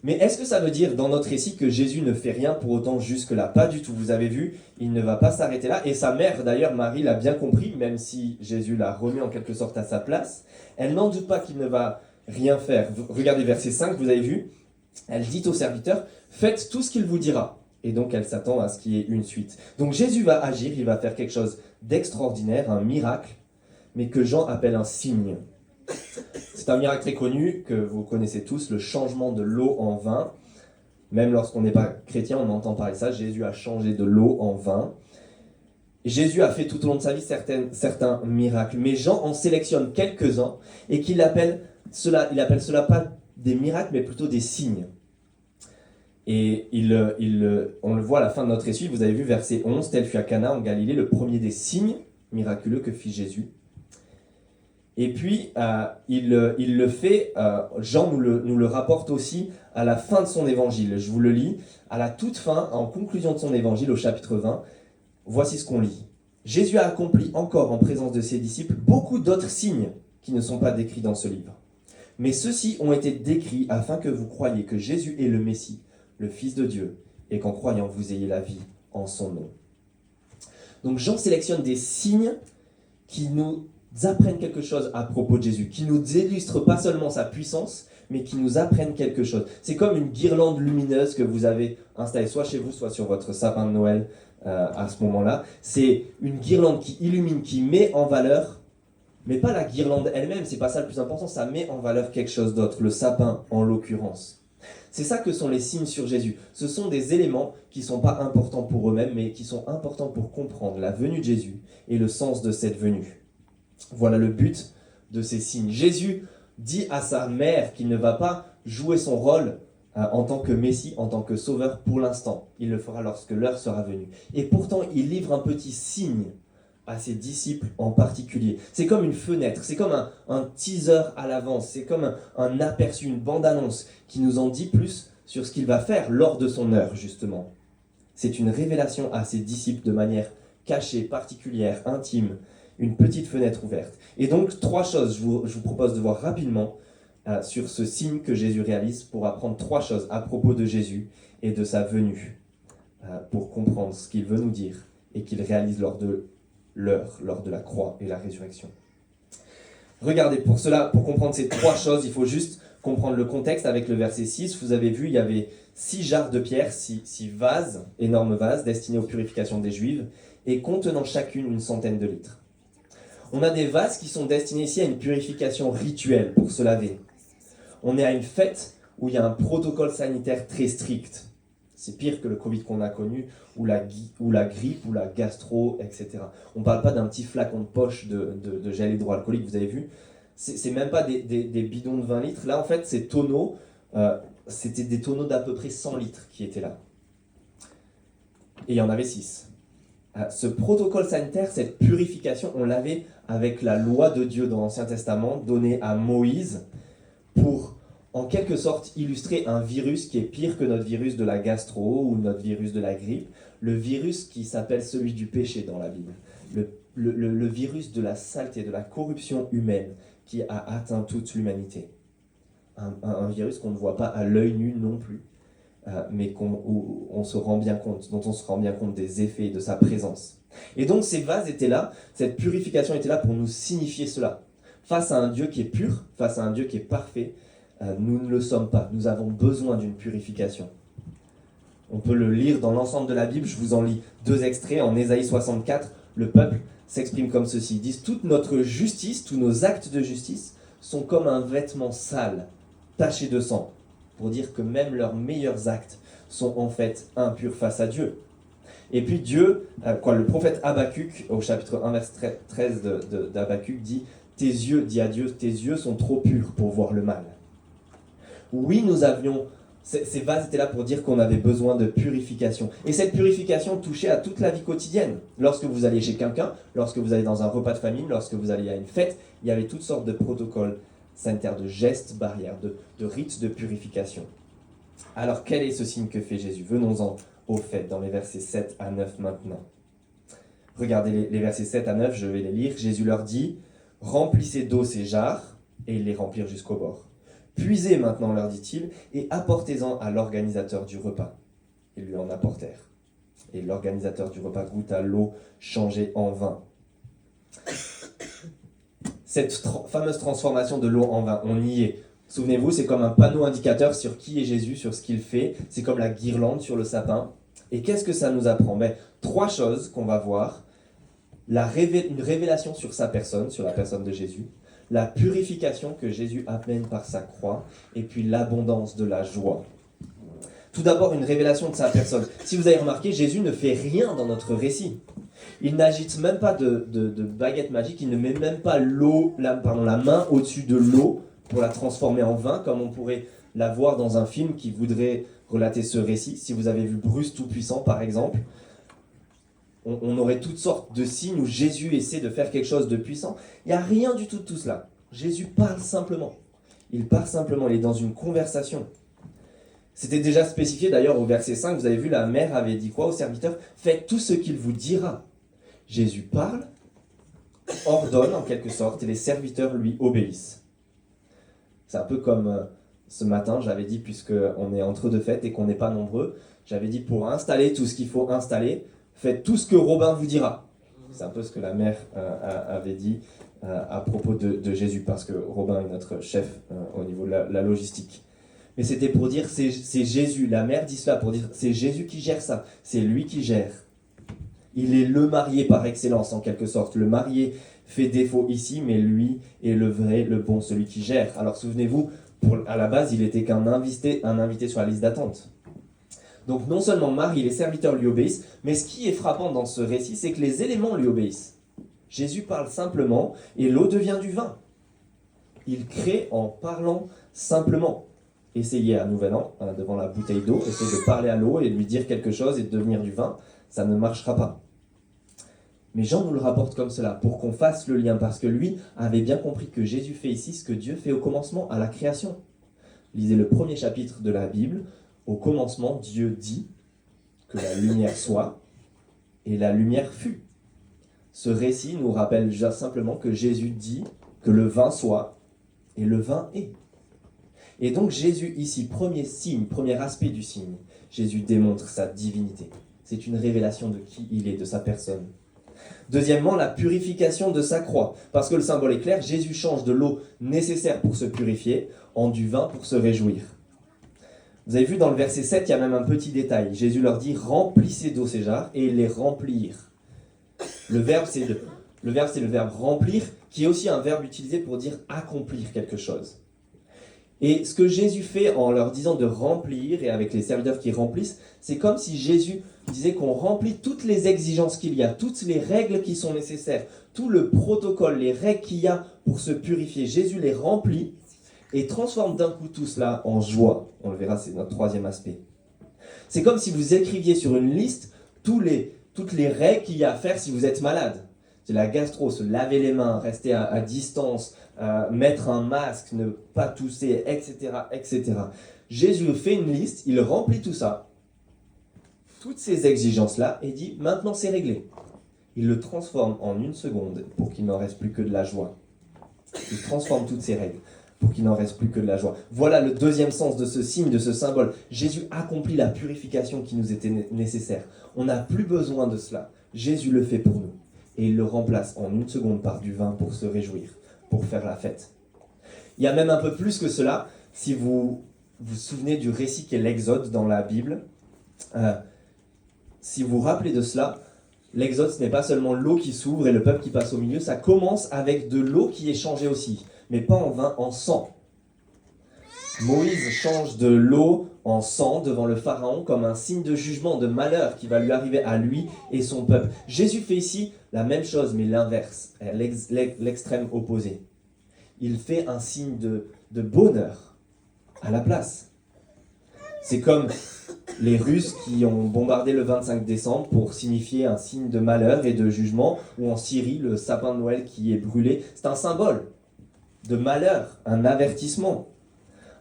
Mais est-ce que ça veut dire dans notre récit que Jésus ne fait rien pour autant jusque-là? Pas du tout, vous avez vu, il ne va pas s'arrêter là. Et sa mère, d'ailleurs, Marie, l'a bien compris, même si Jésus l'a remis en quelque sorte à sa place. Elle n'en doute pas qu'il ne va rien faire. Regardez verset 5, vous avez vu, elle dit au serviteur, faites tout ce qu'il vous dira. Et donc elle s'attend à ce qu'il y ait une suite. Donc Jésus va agir, il va faire quelque chose d'extraordinaire, un miracle, mais que Jean appelle un signe. C'est un miracle très connu que vous connaissez tous, le changement de l'eau en vin. Même lorsqu'on n'est pas chrétien, on entend parler de ça. Jésus a changé de l'eau en vin. Jésus a fait tout au long de sa vie certains miracles, mais Jean en sélectionne quelques-uns et il appelle cela pas des miracles, mais plutôt des signes. Et on le voit à la fin de notre récit, vous avez vu verset 11, tel fut à Cana en Galilée le premier des signes miraculeux que fit Jésus. Et puis, il le fait, Jean nous le rapporte aussi à la fin de son évangile. Je vous le lis, à la toute fin, en conclusion de son évangile, au chapitre 20, voici ce qu'on lit. Jésus a accompli encore en présence de ses disciples beaucoup d'autres signes qui ne sont pas décrits dans ce livre. Mais ceux-ci ont été décrits afin que vous croyiez que Jésus est le Messie, le Fils de Dieu, et qu'en croyant vous ayez la vie en son nom. Donc Jean sélectionne des signes qui nous apprennent quelque chose à propos de Jésus, qui nous illustrent pas seulement sa puissance, mais qui nous apprennent quelque chose. C'est comme une guirlande lumineuse que vous avez installée soit chez vous, soit sur votre sapin de Noël à ce moment-là. C'est une guirlande qui illumine, qui met en valeur, mais pas la guirlande elle-même, c'est pas ça le plus important, ça met en valeur quelque chose d'autre, le sapin en l'occurrence. C'est ça que sont les signes sur Jésus. Ce sont des éléments qui ne sont pas importants pour eux-mêmes, mais qui sont importants pour comprendre la venue de Jésus et le sens de cette venue. Voilà le but de ces signes. Jésus dit à sa mère qu'il ne va pas jouer son rôle en tant que Messie, en tant que sauveur pour l'instant. Il le fera lorsque l'heure sera venue. Et pourtant, il livre un petit signe à ses disciples en particulier. C'est comme une fenêtre, c'est comme un teaser à l'avance, c'est comme un aperçu, une bande-annonce qui nous en dit plus sur ce qu'il va faire lors de son heure, justement. C'est une révélation à ses disciples de manière cachée, particulière, intime, une petite fenêtre ouverte. Et donc, 3 choses, je vous propose de voir rapidement sur ce signe que Jésus réalise pour apprendre 3 choses à propos de Jésus et de sa venue, pour comprendre ce qu'il veut nous dire et qu'il réalise lors de la croix et la résurrection. Regardez, pour comprendre ces 3 choses, il faut juste comprendre le contexte avec le verset 6. Vous avez vu, il y avait 6 jarres de pierre, 6 vases, énormes vases, destinés aux purifications des Juifs, et contenant chacune une centaine de litres. On a des vases qui sont destinés ici à une purification rituelle pour se laver. On est à une fête où il y a un protocole sanitaire très strict. C'est pire que le Covid qu'on a connu, ou la grippe, ou la gastro, etc. On ne parle pas d'un petit flacon de poche de gel hydroalcoolique, vous avez vu. C'est même pas des bidons de 20 litres. Là, en fait, ces tonneaux, c'était des tonneaux d'à peu près 100 litres qui étaient là. Et il y en avait 6. Ce protocole sanitaire, cette purification, on l'avait avec la loi de Dieu dans l'Ancien Testament, donnée à Moïse, pour en quelque sorte illustrer un virus qui est pire que notre virus de la gastro ou notre virus de la grippe, le virus qui s'appelle celui du péché dans la Bible, le virus de la saleté, de la corruption humaine qui a atteint toute l'humanité. Un virus qu'on ne voit pas à l'œil nu non plus, mais où on se rend bien compte, dont on se rend bien compte des effets de sa présence. Et donc ces vases étaient là, cette purification était là pour nous signifier cela. Face à un Dieu qui est pur, face à un Dieu qui est parfait, nous ne le sommes pas. Nous avons besoin d'une purification. On peut le lire dans l'ensemble de la Bible. Je vous en lis 2 extraits. En Ésaïe 64, le peuple s'exprime comme ceci. Ils disent « Toute notre justice, tous nos actes de justice sont comme un vêtement sale, taché de sang. » Pour dire que même leurs meilleurs actes sont en fait impurs face à Dieu. Et puis Dieu, le prophète Habakkuk, au chapitre 1, verset 13 d'Habakkuk, dit « Tes yeux sont trop purs pour voir le mal. » Oui, ces vases étaient là pour dire qu'on avait besoin de purification. Et cette purification touchait à toute la vie quotidienne. Lorsque vous alliez chez quelqu'un, lorsque vous alliez dans un repas de famille, lorsque vous alliez à une fête, il y avait toutes sortes de protocoles sanitaires, de gestes barrières, de rites de purification. Alors, quel est ce signe que fait Jésus? Venons-en au fait, dans les versets 7 à 9 maintenant. Regardez les versets 7 à 9, je vais les lire. Jésus leur dit « Remplissez d'eau ces jarres » et ils les remplirent jusqu'au bord. « Puisez maintenant, leur dit-il, et apportez-en à l'organisateur du repas. » Ils lui en apportèrent. Et l'organisateur du repas goûta l'eau changée en vin. Cette fameuse transformation de l'eau en vin, on y est. Souvenez-vous, c'est comme un panneau indicateur sur qui est Jésus, sur ce qu'il fait. C'est comme la guirlande sur le sapin. Et qu'est-ce que ça nous apprend? 3 choses qu'on va voir. Une révélation sur sa personne, sur la personne de Jésus. La purification que Jésus amène par sa croix. Et puis l'abondance de la joie. Tout d'abord, une révélation de sa personne. Si vous avez remarqué, Jésus ne fait rien dans notre récit. Il n'agite même pas de baguette magique, il ne met même pas la main au-dessus de l'eau pour la transformer en vin, comme on pourrait la voir dans un film qui voudrait relater ce récit. Si vous avez vu Bruce Tout-Puissant, par exemple, on aurait toutes sortes de signes où Jésus essaie de faire quelque chose de puissant. Il n'y a rien du tout de tout cela. Jésus parle simplement. Il parle simplement, il est dans une conversation. C'était déjà spécifié d'ailleurs au verset 5, vous avez vu, la mère avait dit quoi au serviteur? Faites tout ce qu'il vous dira. Jésus parle, ordonne en quelque sorte, et les serviteurs lui obéissent. C'est un peu comme ce matin, j'avais dit, puisqu'on est entre 2 fêtes et qu'on n'est pas nombreux, j'avais dit pour installer tout ce qu'il faut installer, faites tout ce que Robin vous dira. C'est un peu ce que la mère avait dit à propos de Jésus, parce que Robin est notre chef au niveau de la logistique. Mais c'était pour dire, c'est Jésus, la mère dit cela pour dire, c'est Jésus qui gère ça, c'est lui qui gère. Il est le marié par excellence, en quelque sorte. Le marié fait défaut ici, mais lui est le vrai, le bon, celui qui gère. Alors souvenez-vous, à la base, il était qu'un invité sur la liste d'attente. Donc non seulement Marie et les serviteurs lui obéissent, mais ce qui est frappant dans ce récit, c'est que les éléments lui obéissent. Jésus parle simplement et l'eau devient du vin. Il crée en parlant simplement. Essayez à Nouvel An, devant la bouteille d'eau, essayez de parler à l'eau et de lui dire quelque chose et de devenir du vin, ça ne marchera pas. Mais Jean nous le rapporte comme cela, pour qu'on fasse le lien, parce que lui avait bien compris que Jésus fait ici ce que Dieu fait au commencement, à la création. Lisez le premier chapitre de la Bible. Au commencement, Dieu dit que la lumière soit, et la lumière fut. Ce récit nous rappelle déjà simplement que Jésus dit que le vin soit, et le vin est. Et donc Jésus ici, premier signe, premier aspect du signe, Jésus démontre sa divinité. C'est une révélation de qui il est, de sa personne. Deuxièmement, la purification de sa croix. Parce que le symbole est clair, Jésus change de l'eau nécessaire pour se purifier en du vin pour se réjouir. Vous avez vu dans le verset 7, il y a même un petit détail. Jésus leur dit « Remplissez d'eau ces jarres » et les remplir. Le verbe, c'est le verbe « remplir » qui est aussi un verbe utilisé pour dire « accomplir quelque chose ». Et ce que Jésus fait en leur disant de remplir, et avec les serviteurs qui remplissent, c'est comme si Jésus disait qu'on remplit toutes les exigences qu'il y a, toutes les règles qui sont nécessaires, tout le protocole, les règles qu'il y a pour se purifier. Jésus les remplit et transforme d'un coup tout cela en joie. On le verra, c'est notre troisième aspect. C'est comme si vous écriviez sur une liste toutes les règles qu'il y a à faire si vous êtes malade. C'est la gastro, se laver les mains, rester à distance, mettre un masque, ne pas tousser, etc., etc. Jésus fait une liste, il remplit tout ça, toutes ces exigences-là, et dit « maintenant c'est réglé ». Il le transforme en une seconde pour qu'il n'en reste plus que de la joie. Il transforme toutes ces règles pour qu'il n'en reste plus que de la joie. Voilà le deuxième sens de ce signe, de ce symbole. Jésus accomplit la purification qui nous était nécessaire. On n'a plus besoin de cela. Jésus le fait pour nous. Et il le remplace en une seconde par du vin pour se réjouir, pour faire la fête. Il y a même un peu plus que cela, si vous vous souvenez du récit qu'est l'Exode dans la Bible. Si vous vous rappelez de cela, l'Exode, ce n'est pas seulement l'eau qui s'ouvre et le peuple qui passe au milieu, ça commence avec de l'eau qui est changée aussi, mais pas en vin, en sang. Moïse change de l'eau en sang devant le Pharaon comme un signe de jugement, de malheur qui va lui arriver à lui et son peuple. Jésus fait ici la même chose, mais l'inverse, l'extrême opposé. Il fait un signe de bonheur à la place. C'est comme les Russes qui ont bombardé le 25 décembre pour signifier un signe de malheur et de jugement, ou en Syrie, le sapin de Noël qui est brûlé. C'est un symbole de malheur, un avertissement.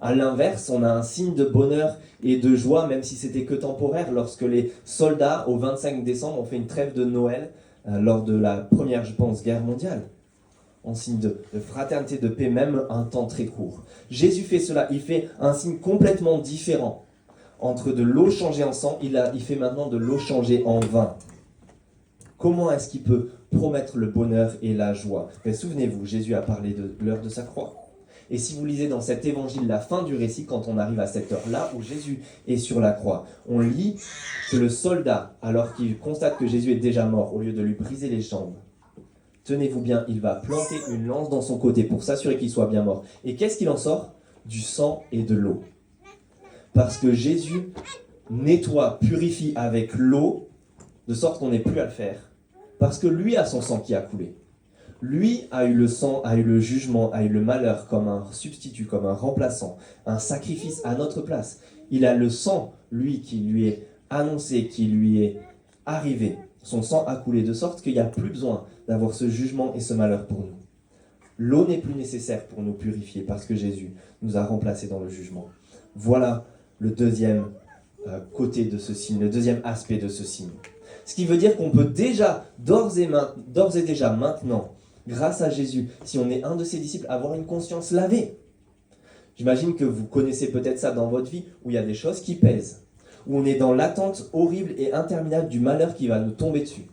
À l'inverse, on a un signe de bonheur et de joie, même si c'était que temporaire, lorsque les soldats, au 25 décembre, ont fait une trêve de Noël lors de la première, je pense, guerre mondiale. En signe de fraternité, de paix, même un temps très court. Jésus fait cela, il fait un signe complètement différent. Entre de l'eau changée en sang, il fait maintenant de l'eau changée en vin. Comment est-ce qu'il peut promettre le bonheur et la joie? Mais souvenez-vous, Jésus a parlé de l'heure de sa croix. Et si vous lisez dans cet évangile la fin du récit, quand on arrive à cette heure-là où Jésus est sur la croix, on lit que le soldat, alors qu'il constate que Jésus est déjà mort, au lieu de lui briser les jambes, tenez-vous bien, il va planter une lance dans son côté pour s'assurer qu'il soit bien mort. Et qu'est-ce qu'il en sort? Du sang et de l'eau. Parce que Jésus nettoie, purifie avec l'eau, de sorte qu'on n'ait plus à le faire. Parce que lui a son sang qui a coulé. Lui a eu le sang, a eu le jugement, a eu le malheur comme un substitut, comme un remplaçant, un sacrifice à notre place. Il a le sang, lui, qui lui est annoncé, qui lui est arrivé. Son sang a coulé de sorte qu'il n'y a plus besoin d'avoir ce jugement et ce malheur pour nous. L'eau n'est plus nécessaire pour nous purifier parce que Jésus nous a remplacés dans le jugement. Voilà le deuxième côté de ce signe, le deuxième aspect de ce signe. Ce qui veut dire qu'on peut déjà, d'ores et déjà maintenant, grâce à Jésus, si on est un de ses disciples, avoir une conscience lavée. J'imagine que vous connaissez peut-être ça dans votre vie, où il y a des choses qui pèsent, où on est dans l'attente horrible et interminable du malheur qui va nous tomber dessus,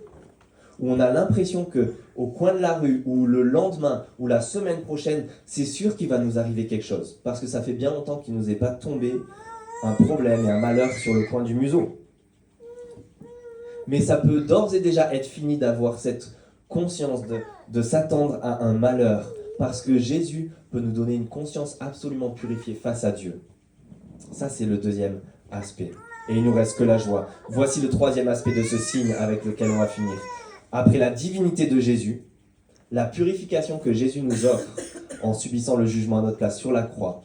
où on a l'impression que au coin de la rue, ou le lendemain, ou la semaine prochaine, c'est sûr qu'il va nous arriver quelque chose, parce que ça fait bien longtemps qu'il ne nous est pas tombé un problème et un malheur sur le coin du museau. Mais ça peut d'ores et déjà être fini d'avoir cette conscience de s'attendre à un malheur, parce que Jésus peut nous donner une conscience absolument purifiée face à Dieu. Ça, c'est le deuxième aspect. Et il nous reste que la joie. Voici le troisième aspect de ce signe avec lequel on va finir. Après la divinité de Jésus, La purification que Jésus nous offre en subissant le jugement à notre place sur la croix,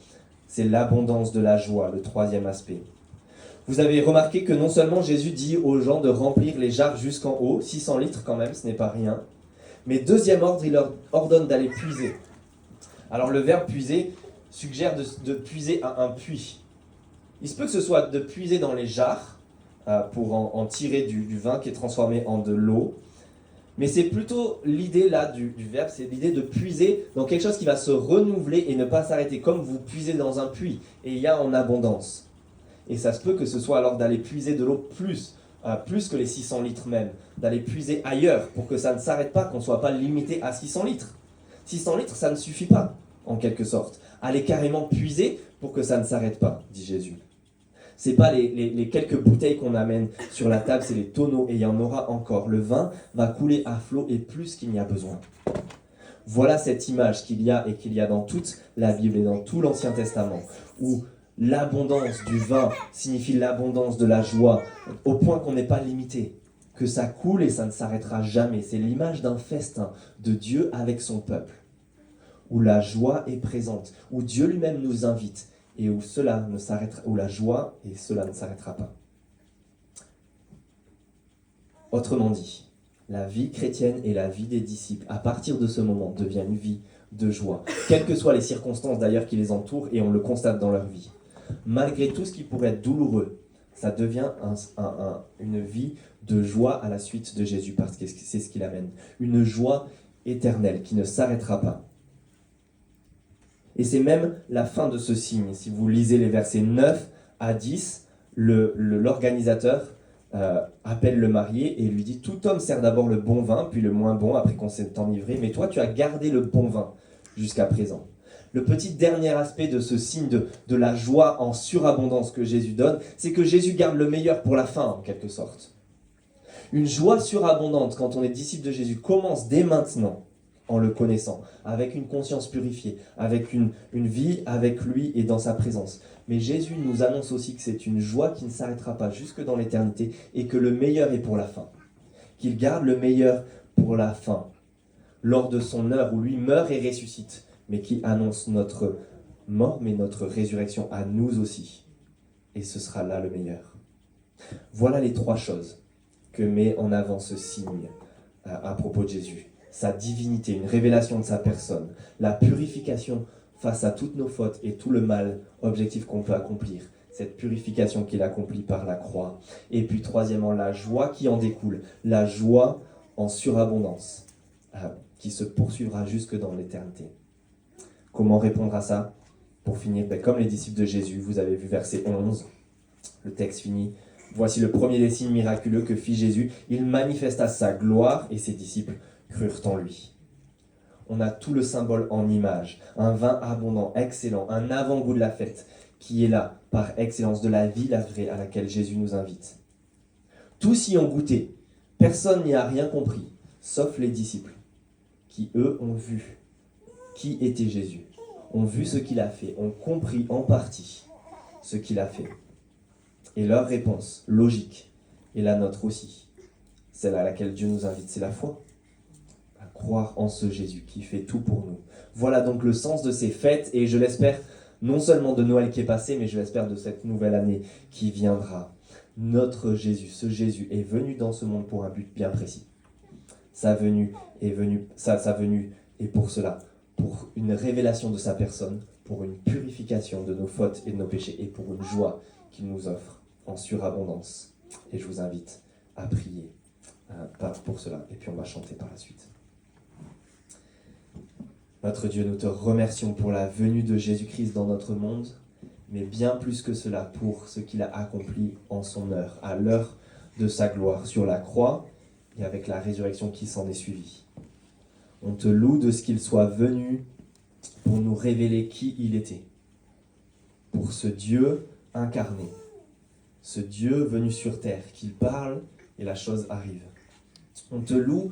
c'est l'abondance de la joie, le troisième aspect. Vous avez remarqué que non seulement Jésus dit aux gens de remplir les jarres jusqu'en haut, 600 litres quand même, ce n'est pas rien, mais deuxième ordre, il leur ordonne d'aller puiser. Alors le verbe puiser suggère de puiser à un puits. Il se peut que ce soit de puiser dans les jarres pour en tirer du vin qui est transformé en de l'eau. Mais c'est plutôt l'idée là du verbe, c'est l'idée de puiser dans quelque chose qui va se renouveler et ne pas s'arrêter, comme vous puisez dans un puits, et il y a en abondance. Et ça se peut que ce soit alors d'aller puiser de l'eau plus que les 600 litres même, d'aller puiser ailleurs pour que ça ne s'arrête pas, qu'on ne soit pas limité à 600 litres. 600 litres, ça ne suffit pas, en quelque sorte. Allez carrément puiser pour que ça ne s'arrête pas, dit Jésus. C'est pas les quelques bouteilles qu'on amène sur la table, c'est les tonneaux, et il y en aura encore. Le vin va couler à flot et plus qu'il n'y a besoin. Voilà cette image qu'il y a et qu'il y a dans toute la Bible et dans tout l'Ancien Testament, où l'abondance du vin signifie l'abondance de la joie, au point qu'on n'est pas limité, que ça coule et ça ne s'arrêtera jamais. C'est l'image d'un festin de Dieu avec son peuple, où la joie est présente, où Dieu lui-même nous invite, et où la joie et cela ne s'arrêtera pas. Autrement dit, la vie chrétienne et la vie des disciples, à partir de ce moment, devient une vie de joie, quelles que soient les circonstances d'ailleurs qui les entourent, et on le constate dans leur vie. Malgré tout ce qui pourrait être douloureux, ça devient une vie de joie à la suite de Jésus, parce que c'est ce qu'il amène. Une joie éternelle qui ne s'arrêtera pas. Et c'est même la fin de ce signe. Si vous lisez les versets 9 à 10, l'organisateur appelle le marié et lui dit « Tout homme sert d'abord le bon vin, puis le moins bon après qu'on s'est enivré, mais toi tu as gardé le bon vin jusqu'à présent. » Le petit dernier aspect de ce signe de la joie en surabondance que Jésus donne, c'est que Jésus garde le meilleur pour la fin, en quelque sorte. Une joie surabondante, quand on est disciple de Jésus, commence dès maintenant, en le connaissant, avec une conscience purifiée, avec une vie avec lui et dans sa présence. Mais Jésus nous annonce aussi que c'est une joie qui ne s'arrêtera pas jusque dans l'éternité et que le meilleur est pour la fin. Qu'il garde le meilleur pour la fin, lors de son heure où lui meurt et ressuscite, mais qui annonce notre mort, mais notre résurrection à nous aussi. Et ce sera là le meilleur. Voilà les trois choses que met en avant ce signe à propos de Jésus. Sa divinité, une révélation de sa personne, la purification face à toutes nos fautes et tout le mal objectif qu'on peut accomplir, cette purification qu'il accomplit par la croix. Et puis troisièmement, la joie qui en découle, la joie en surabondance, qui se poursuivra jusque dans l'éternité. Comment répondre à ça? Pour finir, comme les disciples de Jésus, vous avez vu verset 11, le texte finit. Voici le premier des signes miraculeux que fit Jésus. Il manifesta sa gloire et ses disciples crurent en lui. On a tout le symbole en image, un vin abondant, excellent, un avant-goût de la fête qui est là, par excellence, de la vie, la vraie, à laquelle Jésus nous invite. Tous y ont goûté, personne n'y a rien compris, sauf les disciples, qui eux ont vu qui était Jésus, ont vu ce qu'il a fait, ont compris en partie ce qu'il a fait. Et leur réponse, logique, et la nôtre aussi, celle à laquelle Dieu nous invite, c'est la foi. À croire en ce Jésus qui fait tout pour nous. Voilà donc le sens de ces fêtes, et je l'espère, non seulement de Noël qui est passé, mais je l'espère de cette nouvelle année qui viendra. Notre Jésus, ce Jésus est venu dans ce monde pour un but bien précis. Sa venue est pour cela, pour une révélation de sa personne, pour une purification de nos fautes et de nos péchés, et pour une joie qu'il nous offre en surabondance. Et je vous invite à prier pour cela, et puis on va chanter par la suite. Notre Dieu, nous te remercions pour la venue de Jésus-Christ dans notre monde, mais bien plus que cela, pour ce qu'il a accompli en son heure, à l'heure de sa gloire sur la croix, et avec la résurrection qui s'en est suivie. On te loue de ce qu'il soit venu pour nous révéler qui il était, pour ce Dieu incarné, ce Dieu venu sur terre, qu'il parle et la chose arrive. On te loue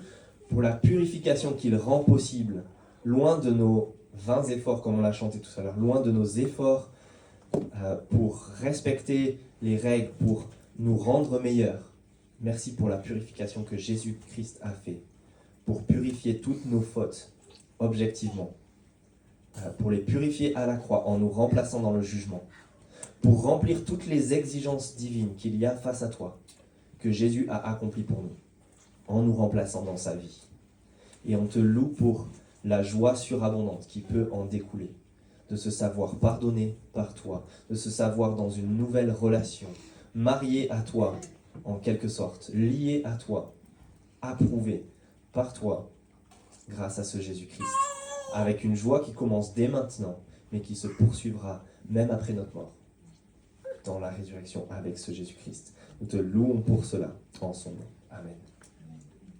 pour la purification qu'il rend possible, loin de nos vains efforts, comme on l'a chanté tout à l'heure, loin de nos efforts pour respecter les règles, pour nous rendre meilleurs. Merci pour la purification que Jésus-Christ a fait, pour purifier toutes nos fautes, objectivement, pour les purifier à la croix en nous remplaçant dans le jugement, pour remplir toutes les exigences divines qu'il y a face à toi, que Jésus a accompli pour nous, en nous remplaçant dans sa vie. Et on te loue pour la joie surabondante qui peut en découler, de se savoir pardonné par toi, de se savoir dans une nouvelle relation, marié à toi, en quelque sorte, lié à toi, approuvé par toi, grâce à ce Jésus-Christ, avec une joie qui commence dès maintenant, mais qui se poursuivra même après notre mort, dans la résurrection avec ce Jésus-Christ. Nous te louons pour cela, en son nom. Amen.